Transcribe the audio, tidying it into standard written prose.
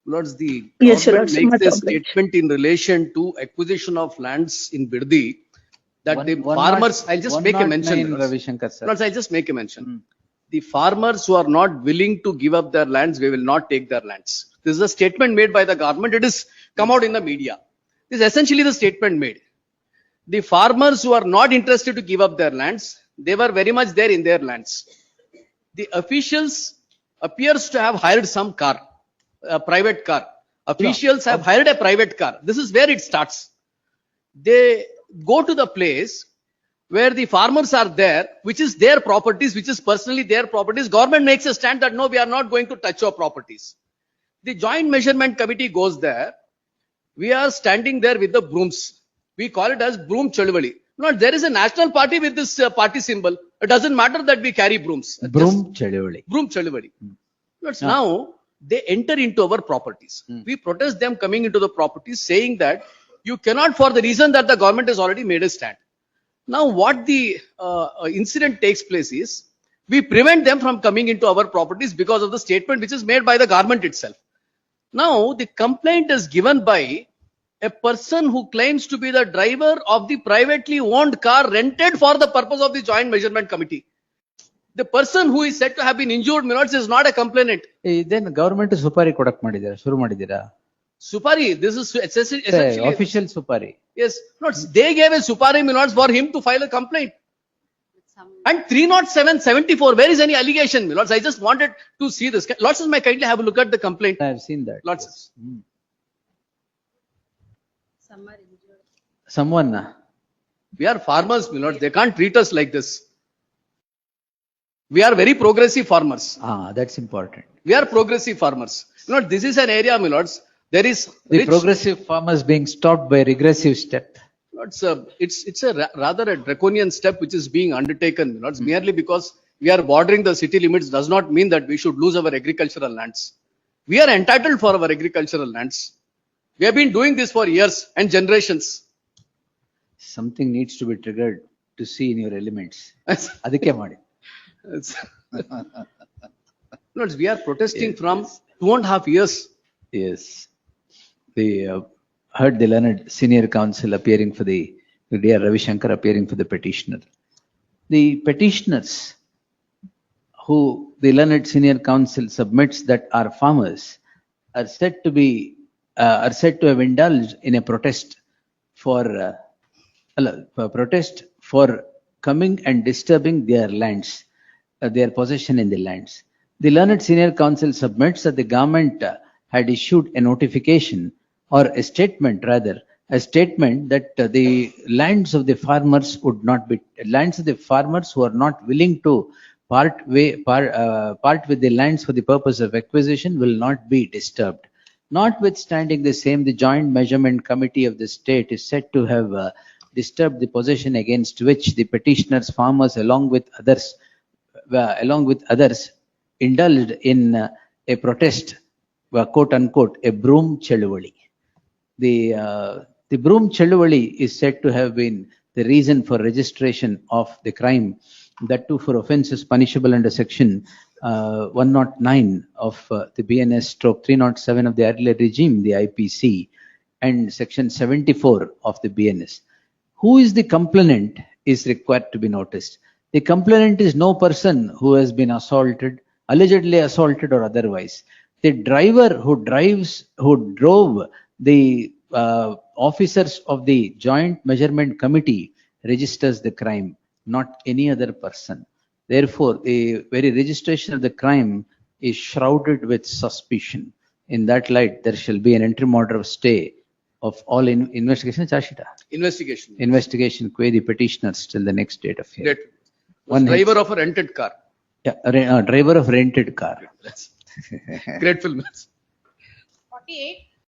Lords, the Yes, your government Lords, makes a much obliged. statement in relation to acquisition of lands in Bidadi that the farmers, I'll just make a mention. Ravi Shankar sir. Lords, I'll just make a mention. The farmers who are not willing to give up their lands, we will not take their lands. This is a statement made by the government. It is come out in the media. This is essentially the statement made. The farmers who are not interested to give up their lands, they were very much there in their lands. The officials appears to have hired some car, a private car. Officials have hired a private car. This is where it starts. They go to the place where the farmers are there, which is their properties, which is personally their properties. Government makes a stand that no, we are not going to touch your properties. The joint measurement committee goes there. We are standing there with the brooms. We call it as broom chalvali. No, there is a national party with this party symbol. It doesn't matter that we carry brooms. Broom Chedivali. Broom chalvali. Now they enter into our properties. We protest them coming into the properties, saying that you cannot, for the reason that the government has already made a stand. Now what the incident takes place is, we prevent them from coming into our properties because of the statement which is made by the government itself. Now the complaint is given by a person who claims to be the driver of the privately owned car rented for the purpose of the joint measurement committee. The person who is said to have been injured, Minutes, is not a complainant. Then government supari kodak madidara, shuru madidira. Supari, this is essentially Official supari. yes. No, they gave a supari Minutes for him to file a complaint. And 307/74, where is any allegation, Lords? I just wanted to see this. Lords, may I kindly have a look at the complaint? I have seen that. Lords. Someone. We are farmers, my lord. They can't treat us like this. We are very progressive farmers. That's important. We are progressive farmers. You know, this is an area, my lords. There is The progressive farmers being stopped by regressive step. It's a rather a draconian step which is being undertaken. Not merely because we are bordering the city limits does not mean that we should lose our agricultural lands. We are entitled for our agricultural lands. We have been doing this for years and generations. Something needs to be triggered to see in your elements. Adike madi. Lords, we are protesting from 2.5 years. Yes. The heard the learned senior counsel appearing for the dear Ravi Shankar appearing for the petitioner. The petitioners who the learned senior counsel submits that are farmers are said to have indulged in a protest for coming and disturbing their lands, their possession in the lands. The learned senior counsel submits that the government had issued a notification or a statement rather, a statement that the lands of the farmers would not be, lands of the farmers who are not willing to part with the lands for the purpose of acquisition will not be disturbed. Notwithstanding the same, the joint measurement committee of the state is said to have disturbed the possession against which the petitioners farmers along with others indulged in a protest, quote unquote, a broom chalvali. The broom chalvali is said to have been the reason for registration of the crime, that too for offences punishable under section 109 of the BNS/307 of the earlier regime, the IPC, and section 74 of the BNS. Who is the complainant is required to be noticed. The complainant is no person who has been assaulted, allegedly assaulted or otherwise. The driver who drove the officers of the joint measurement committee registers the crime, not any other person. Therefore, the very registration of the crime is shrouded with suspicion. In that light, there shall be an interim order of stay of all investigation. Investigation quay the petitioners till the next date of hearing. One driver of a rented car. Yeah, driver of rented car. Grateful. 48.